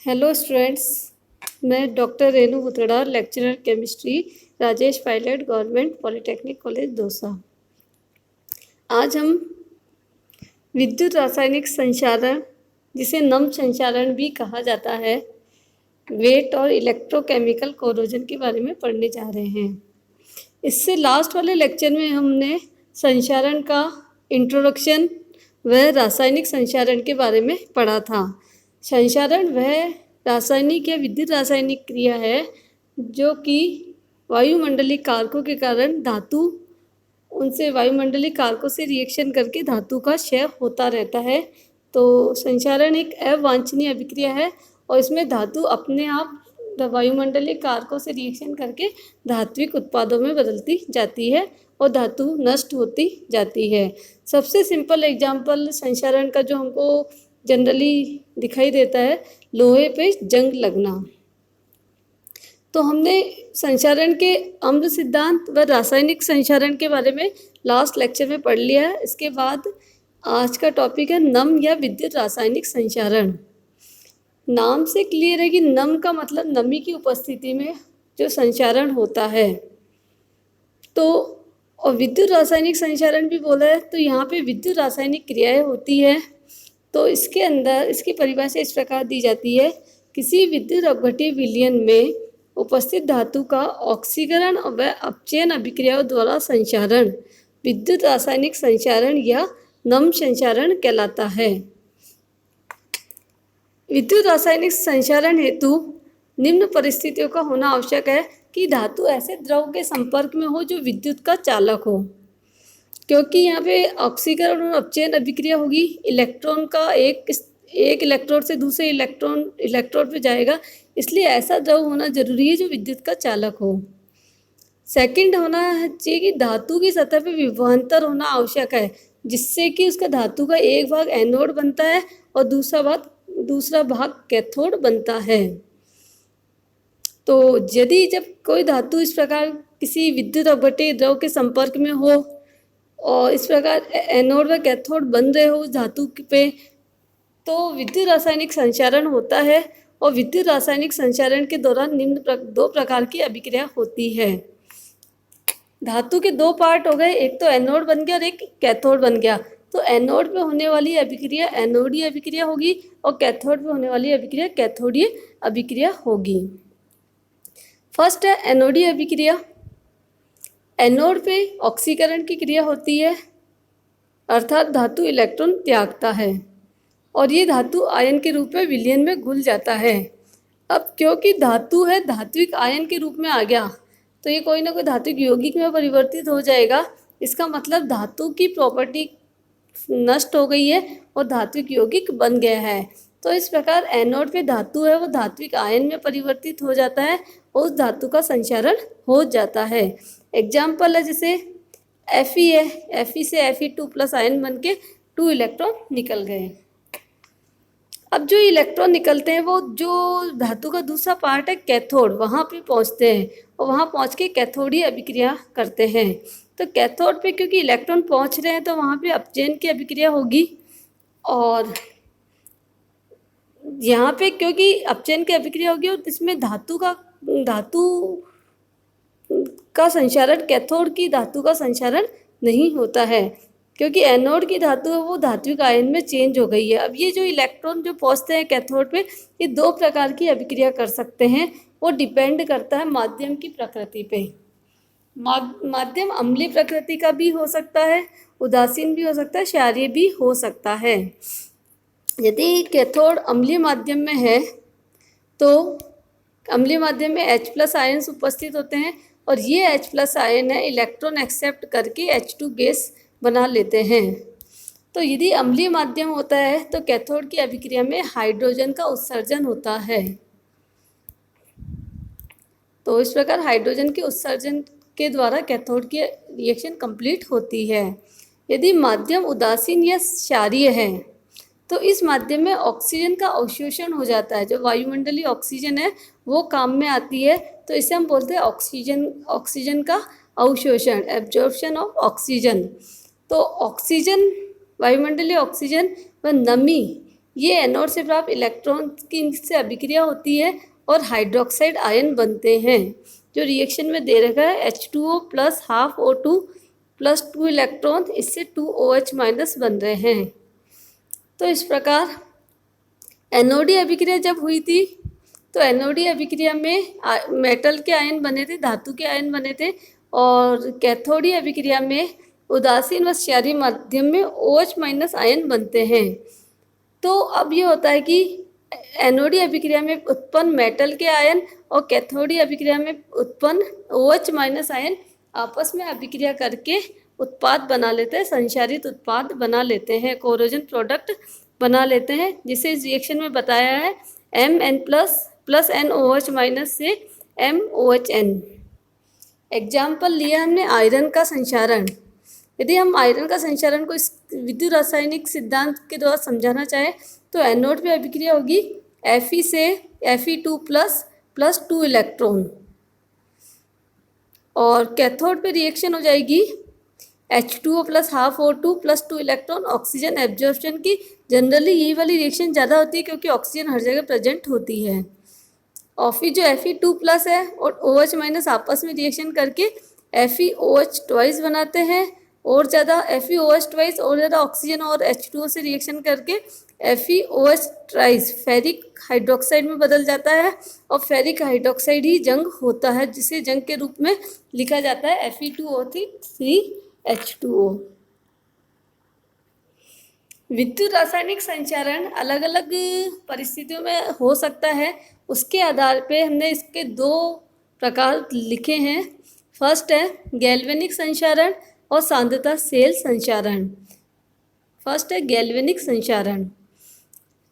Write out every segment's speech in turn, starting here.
Hello students, मैं doctor Renu Butara, lecturer chemistry, Rajesh Pilot, government polytechnic college Dausa. आज हम विद्युत रासायनिक संचारण, जिसे नम संचारण भी कहा जाता है, वेट और इलेक्ट्रोकेमिकल कोरोजन के बारे में पढ़ने जा रहे हैं। इससे लास्ट वाले लेक्चर में हमने संचारण का इंट्रोडक्शन व रासायनिक संचारण के बारे में पढ़ा था। संचारण वह रासायनिक या विद्युत रासायनिक क्रिया है जो कि वायुमंडलीय कारकों के कारण धातु उनसे वायुमंडलीय कारकों से रिएक्शन करके धातु का क्षय होता रहता है। तो संचारण एक अवांछनीय अभिक्रिया है और इसमें धातु अपने आप वायुमंडलीय कारकों से रिएक्शन करके धात्विक उत्पादों में बदलती जाती है और धातु नष्ट होती जाती है। सबसे सिंपल एग्जाम्पल संचारण का जो हमको जनरली दिखाई देता है, लोहे पे जंग लगना। तो हमने संचारण के अम्ल सिद्धांत व रासायनिक संचारण के बारे में लास्ट लेक्चर में पढ़ लिया है। इसके बाद आज का टॉपिक है नम या विद्युत रासायनिक संचारण। नाम से क्लियर है कि नम का मतलब नमी की उपस्थिति में जो संचारण होता है। तो और विद्युत रासायनिक संचारण भी बोला है, तो यहाँ पे विद्युत रासायनिक क्रियाएं होती है। तो इसके अंदर इसकी परिभाषा इस प्रकार दी जाती है, किसी विद्युत अपघट्य विलयन में उपस्थित धातु का ऑक्सीकरण व अपचयन अभिक्रियाओं द्वारा संचारण विद्युत रासायनिक संचारण या नम संचारण कहलाता है। विद्युत रासायनिक संचारण हेतु निम्न परिस्थितियों का होना आवश्यक है कि धातु ऐसे द्रव के संपर्क में हो जो विद्युत का चालक हो, क्योंकि यहाँ पे ऑक्सीकरण और अपचयन अभिक्रिया होगी। इलेक्ट्रॉन का एक इलेक्ट्रोड से दूसरे इलेक्ट्रोड पे जाएगा, इसलिए ऐसा द्रव होना जरूरी है जो विद्युत का चालक हो। सेकंड होना चाहिए कि धातु की सतह पे विभवांतर होना आवश्यक है, जिससे कि उसका धातु का एक भाग एनोड बनता है और दूसरा भाग कैथोड बनता है। तो यदि जब कोई धातु इस प्रकार किसी विद्युत अपघट्य द्रव के संपर्क में हो और इस प्रकार एनोड व कैथोड बन रहे हो उस धातु पे, तो विद्युत रासायनिक संचारण होता है। और विद्युत रासायनिक संचारण के दौरान निम्न दो प्रकार की अभिक्रिया होती है। धातु के दो पार्ट हो गए, एक तो एनोड बन गया और एक कैथोड बन गया। तो एनोड पे होने वाली अभिक्रिया एनोडीय अभिक्रिया होगी और कैथोड पे होने वाली अभिक्रिया कैथोडीय अभिक्रिया होगी। फर्स्ट है एनोडीय अभिक्रिया। एनोड पे ऑक्सीकरण की क्रिया होती है, अर्थात धातु इलेक्ट्रॉन त्यागता है और ये धातु आयन के रूप में विलयन में घुल जाता है। अब क्योंकि धातु है धात्विक आयन के रूप में आ गया, तो ये कोई ना कोई धात्विक यौगिक में परिवर्तित हो जाएगा। इसका मतलब धातु की प्रॉपर्टी नष्ट हो गई है और धात्विक यौगिक बन गया है। तो इस प्रकार एनोड पे धातु है वो धात्विक आयन में परिवर्तित हो जाता है और उस धातु का संचारण हो जाता है। एग्जाम्पल है जैसे Fe है, Fe से Fe2+ आयन बन के 2 इलेक्ट्रॉन निकल गए। अब जो इलेक्ट्रॉन निकलते हैं वो जो धातु का दूसरा पार्ट है कैथोड, वहाँ पे पहुँचते हैं और वहाँ पहुँच के कैथोडीय अभिक्रिया करते हैं। तो कैथोड पे क्योंकि इलेक्ट्रॉन पहुँच रहे हैं तो वहाँ पे अपचयन की अभिक्रिया होगी और यहाँ पे क्योंकि अपचयन की अभिक्रिया होगी और इसमें धातु का संचारण कैथोड की धातु का संचारण नहीं होता है, क्योंकि एनोड की धातु है वो धात्विक आयन में चेंज हो गई है। अब ये जो इलेक्ट्रॉन जो पहुँचते हैं कैथोड पे, ये दो प्रकार की अभिक्रिया कर सकते हैं। वो डिपेंड करता है माध्यम की प्रकृति पे। माध्यम अम्लीय प्रकृति का भी हो सकता है, उदासीन भी हो सकता है, क्षारीय भी हो सकता है। यदि कैथोड अम्लीय माध्यम में है तो अम्लीय माध्यम में H+ आयन उपस्थित होते हैं और ये H+ आयन है इलेक्ट्रॉन एक्सेप्ट करके H2 गैस बना लेते हैं। तो यदि अम्लीय माध्यम होता है तो कैथोड की अभिक्रिया में हाइड्रोजन का उत्सर्जन होता है। तो इस प्रकार हाइड्रोजन के उत्सर्जन के द्वारा कैथोड की रिएक्शन कंप्लीट होती है। यदि माध्यम उदासीन या क्षारीय है तो इस माध्यम में ऑक्सीजन का अवशोषण हो जाता है। जो वायुमंडलीय ऑक्सीजन है वो काम में आती है, तो इसे हम बोलते हैं ऑक्सीजन का अवशोषण, एब्जॉर्प्शन ऑफ ऑक्सीजन। तो ऑक्सीजन, वायुमंडलीय ऑक्सीजन व नमी ये एनोड से प्राप्त इलेक्ट्रॉन की से अभिक्रिया होती है और हाइड्रोक्साइड आयन बनते हैं। जो रिएक्शन में दे रखा है H2O plus half O2 plus 2 electron, इससे 2OH माइनस बन रहे हैं। तो इस प्रकार एनोडी अभिक्रिया जब हुई थी तो एनोडी अभिक्रिया में मेटल के आयन बने थे, धातु के आयन बने थे, और कैथोडी अभिक्रिया में उदासीन व क्षारीय माध्यम में OH माइनस आयन बनते हैं। तो अब ये होता है कि एनोडी अभिक्रिया में उत्पन्न मेटल के आयन और कैथोडी अभिक्रिया में उत्पन्न OH माइनस आयन आपस में अभिक्रिया करके उत्पाद बना लेते हैं, संक्षारित उत्पाद बना लेते हैं, कोरोजन प्रोडक्ट बना लेते हैं, जिसे इस रिएक्शन में बताया है Mn प्लस NOH माइनस से MOHN। एग्जाम्पल लिया हमने आयरन का संक्षारण। यदि हम आयरन का संक्षारण को इस विद्युत रासायनिक सिद्धांत के द्वारा समझाना चाहें तो एनोड पे अभिक्रिया होगी Fe से Fe2 प्लस 2 इलेक्ट्रॉन, और कैथोड पे रिएक्शन हो जाएगी H2O plus half O2 plus 2 electron oxygen absorption की। जनरली यही वाली रिएक्शन ज़्यादा होती है क्योंकि ऑक्सीजन हर जगह प्रेजेंट होती है। ऑफी जो Fe2 प्लस है और OH माइनस आपस में रिएक्शन करके FeOH ट्वाइस बनाते हैं, और ज़्यादा FeOH ट्वाइस और ज़्यादा ऑक्सीजन और H2O से रिएक्शन करके FeOH ट्राइस फेरिक हाइड्रोक्साइड में बदल जाता है, और फेरिक हाइड्रोक्साइड ही जंग होता है, जिसे जंग के रूप में लिखा जाता है Fe2O3H2O। विद्युत रासायनिक संचारण अलग अलग परिस्थितियों में हो सकता है, उसके आधार पे हमने इसके दो प्रकार लिखे हैं। फर्स्ट है गैल्वेनिक संचारण और सांद्रता सेल संचारण। फर्स्ट है गैल्वेनिक संचारण।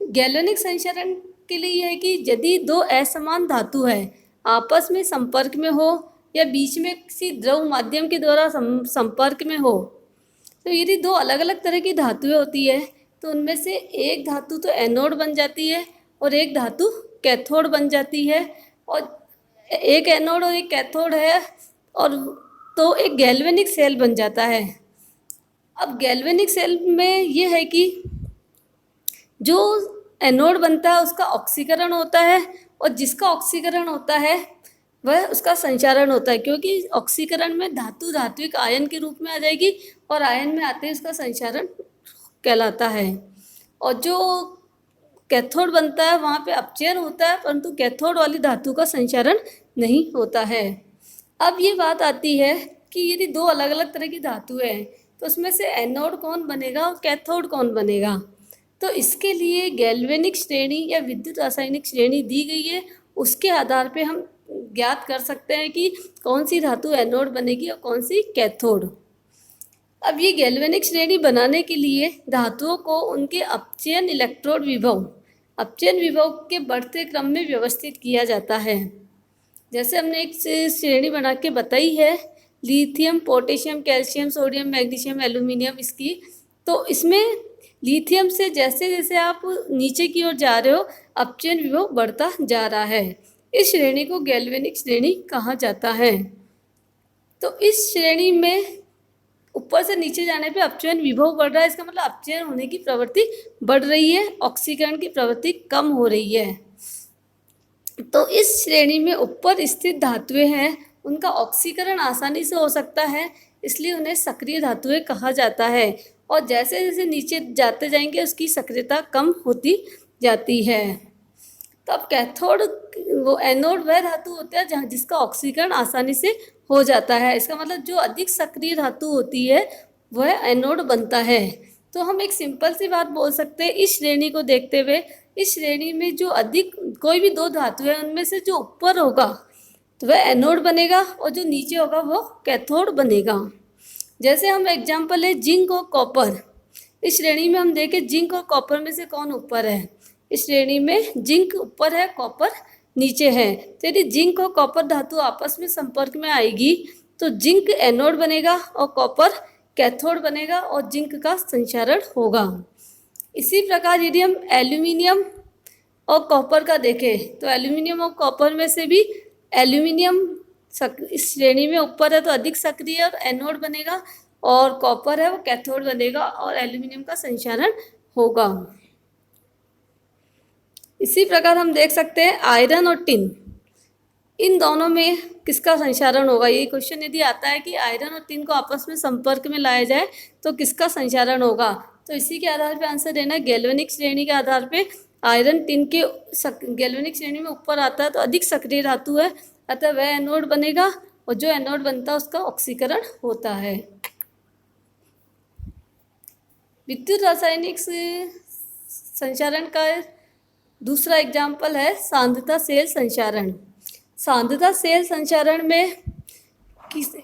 गैल्वेनिक संचारण के लिए यह है कि यदि दो असमान धातु है आपस में संपर्क में हो या बीच में किसी द्रव माध्यम के द्वारा संपर्क में हो, तो यदि दो अलग अलग तरह की धातुएं होती है तो उनमें से एक धातु तो एनोड बन जाती है और एक धातु कैथोड बन जाती है, और एक एनोड और एक कैथोड है और तो एक गैल्वेनिक सेल बन जाता है। अब गैल्वेनिक सेल में ये है कि जो एनोड बनता है उसका ऑक्सीकरण होता है, और जिसका ऑक्सीकरण होता है वह उसका संचारण होता है, क्योंकि ऑक्सीकरण में धातु धात्विक आयन के रूप में आ जाएगी और आयन में आते ही उसका संचारण कहलाता है। और जो कैथोड बनता है वहाँ पे अपचयन होता है, परंतु कैथोड वाली धातु का संचारण नहीं होता है। अब ये बात आती है कि यदि दो अलग अलग तरह की धातुएं हैं तो उसमें से एनोड कौन बनेगा और कैथोड कौन बनेगा। तो इसके लिए गैल्वेनिक श्रेणी या विद्युत रासायनिक श्रेणी दी गई है, उसके आधार पे हम ज्ञात कर सकते हैं कि कौन सी धातु एनोड बनेगी और कौन सी कैथोड। अब ये गैल्वेनिक श्रेणी बनाने के लिए धातुओं को उनके अपचयन इलेक्ट्रोड विभव के बढ़ते क्रम में व्यवस्थित किया जाता है। जैसे हमने एक श्रेणी बना के बताई है, lithium, potassium, calcium, sodium, magnesium, aluminium इसकी। तो इसमें लिथियम से जैसे जैसे आप नीचे की ओर जा रहे हो अपचयन विभव बढ़ता जा रहा है। इस श्रेणी को गैल्वेनिक श्रेणी कहा जाता है। तो इस श्रेणी में ऊपर से नीचे जाने पे अपचयन विभव बढ़ रहा है, इसका मतलब अपचयन होने की प्रवृत्ति बढ़ रही है, ऑक्सीकरण की प्रवृत्ति कम हो रही है। तो इस श्रेणी में ऊपर स्थित धातुएं हैं उनका ऑक्सीकरण आसानी से हो सकता है, इसलिए उन्हें सक्रिय धातुएं कहा जाता है, और जैसे जैसे नीचे जाते जाएंगे उसकी सक्रियता कम होती जाती है। तो अब कैथोड वो एनोड वह धातु होता है जहाँ जिसका ऑक्सीकरण आसानी से हो जाता है, इसका मतलब जो अधिक सक्रिय धातु होती है वह एनोड बनता है। तो हम एक सिंपल सी बात बोल सकते हैं इस श्रेणी को देखते हुए, इस श्रेणी में जो अधिक कोई भी दो धातु है उनमें से जो ऊपर होगा तो वह एनोड बनेगा और जो नीचे होगा वो कैथोड बनेगा। जैसे हम एग्जाम्पल है जिंक और कॉपर। इस श्रेणी में हम देखें जिंक और कॉपर में से कौन ऊपर है। इस श्रेणी में जिंक ऊपर है, कॉपर नीचे है। तो यदि जिंक और कॉपर धातु आपस में संपर्क में आएगी तो जिंक एनोड बनेगा और कॉपर कैथोड बनेगा और जिंक का संचारण होगा। इसी प्रकार यदि हम एल्यूमिनियम और कॉपर का देखें तो एल्यूमिनियम और कॉपर में से भी एल्यूमिनियम इस श्रेणी में ऊपर है तो अधिक सक्रिय और एनोड बनेगा, और कॉपर है वो कैथोड बनेगा और एल्यूमिनियम का संचारण होगा। इसी प्रकार हम देख सकते हैं आयरन और टिन, इन दोनों में किसका संचारण होगा। ये क्वेश्चन यदि आता है कि आयरन और टिन को आपस में संपर्क में लाया जाए तो किसका संचारण होगा, तो इसी के आधार पे आंसर देना है। गैल्वेनिक श्रेणी के आधार पे आयरन टिन के गैल्वेनिक श्रेणी में ऊपर आता है तो अधिक सक्रिय धातु है, अतः वह एनोड बनेगा और जो एनोड बनता है उसका ऑक्सीकरण होता है। विद्युत रासायनिक संचारण का दूसरा एग्जाम्पल है सांद्रता सेल संचारण। सांद्रता सेल संचारण में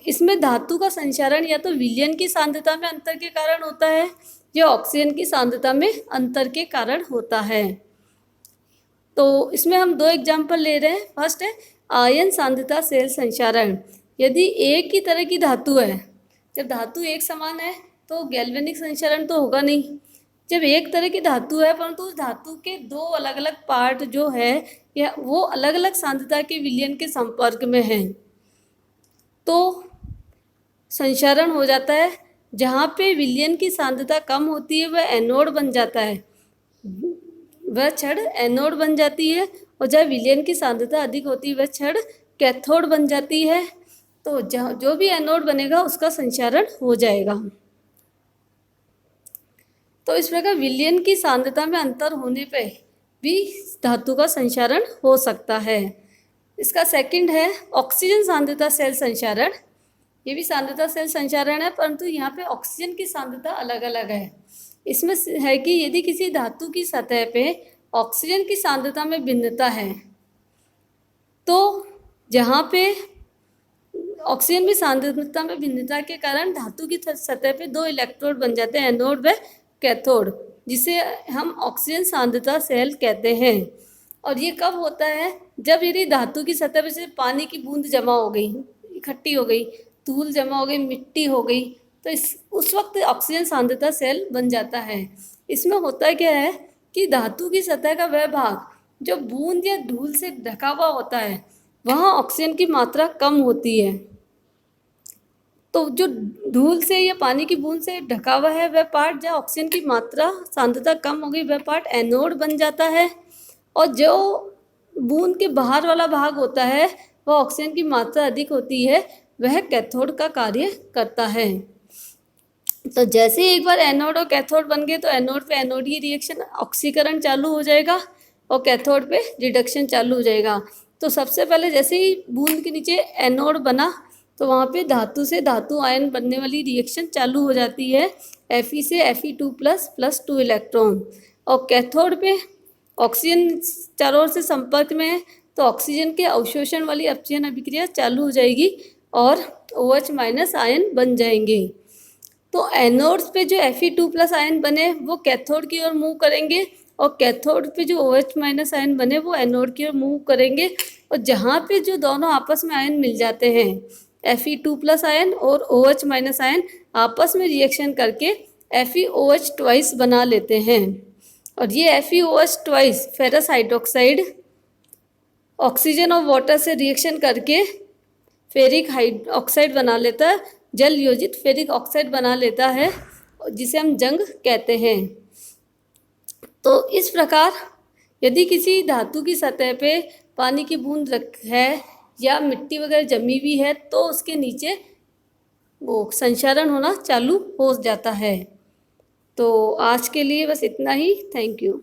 इसमें धातु का संचारण या तो विलयन की सांद्रता में अंतर के कारण होता है या ऑक्सीजन की सांद्रता में अंतर के कारण होता है। तो इसमें हम दो एग्जाम्पल ले रहे हैं। फर्स्ट है आयन सांद्रता सेल संचारण। यदि एक ही तरह की धातु है, जब धातु एक समान है तो गैल्वेनिक संचारण तो होगा नहीं। जब एक तरह की धातु है परंतु उस धातु के दो अलग अलग पार्ट जो है या वो अलग अलग सांद्रता के विलयन के संपर्क में हैं तो संचारण हो जाता है। जहाँ पे विलयन की सांद्रता कम होती है वह एनोड बन जाता है, वह छड़ एनोड बन जाती है, और जब विलयन की सांद्रता अधिक होती है वह छड़ कैथोड बन जाती है। तो जो भी एनोड बनेगा उसका संचारण हो जाएगा। तो इस प्रकार विलयन की सांद्रता में अंतर होने पे भी धातु का संचारण हो सकता है। इसका सेकंड है ऑक्सीजन सांद्रता सेल संचारण। ये भी सांद्रता सेल संचारण है परंतु यहाँ पे ऑक्सीजन की सांद्रता अलग अलग है। इसमें है कि यदि किसी धातु की सतह पे ऑक्सीजन की सांद्रता में भिन्नता है तो जहाँ पे ऑक्सीजन की सांद्रता में भिन्नता के कारण धातु की सतह पे दो इलेक्ट्रोड बन जाते हैं, एनोड व कैथोड, जिसे हम ऑक्सीजन सांद्रता सेल कहते हैं। और ये कब होता है, जब यदि धातु की सतह पे से पानी की बूंद जमा हो गई, इकट्ठी हो गई, धूल जमा हो गई, मिट्टी हो गई, तो उस वक्त ऑक्सीजन सांद्रता सेल बन जाता है। इसमें होता क्या है कि धातु की सतह का वह भाग जो बूंद या धूल से ढका हुआ होता है वहाँ ऑक्सीजन की मात्रा कम होती है। तो जो धूल से या पानी की बूंद से ढका हुआ है वह पार्ट जहाँ ऑक्सीजन की मात्रा सांद्रता कम हो गई वह पार्ट एनोड बन जाता है, और जो बूंद के बाहर वाला भाग होता है वह ऑक्सीजन की मात्रा अधिक होती है, वह कैथोड का कार्य करता है। तो जैसे एक बार एनोड और कैथोड बन गए तो एनोड पे एनोडीय रिएक्शन ऑक्सीकरण चालू हो जाएगा और कैथोड पे रिडक्शन चालू हो जाएगा। तो सबसे पहले जैसे ही बूंद के नीचे एनोड बना तो वहाँ पे धातु से धातु आयन बनने वाली रिएक्शन चालू हो जाती है, Fe से Fe2+ + 2 इलेक्ट्रॉन। और कैथोड पे ऑक्सीजन चारों ओर से संपर्क में है तो ऑक्सीजन के अवशोषण वाली अपचयन अभिक्रिया चालू हो जाएगी और OH- आयन बन जाएंगे। तो एनोड्स पे जो Fe2+ आयन बने वो कैथोड की ओर मूव करेंगे और कैथोड पे जो OH- आयन बने वो एनोड की ओर मूव करेंगे, और जहाँ पे जो दोनों आपस में आयन मिल जाते हैं Fe2+ आयन और OH- आयन आपस में रिएक्शन करके FeOH बना लेते हैं, और ये FeOH फेरस हाइड्रोक्साइड ऑक्सीजन और वाटर से रिएक्शन करके फेरिक ऑक्साइड बना लेता है, जल योजित फेरिक ऑक्साइड बना लेता है जिसे हम जंग कहते हैं। तो इस प्रकार यदि किसी धातु की सतह पे पानी की बूंद है या मिट्टी वगैरह जमी हुई है तो उसके नीचे वो संचारण होना चालू हो जाता है। तो आज के लिए बस इतना ही। Thank you.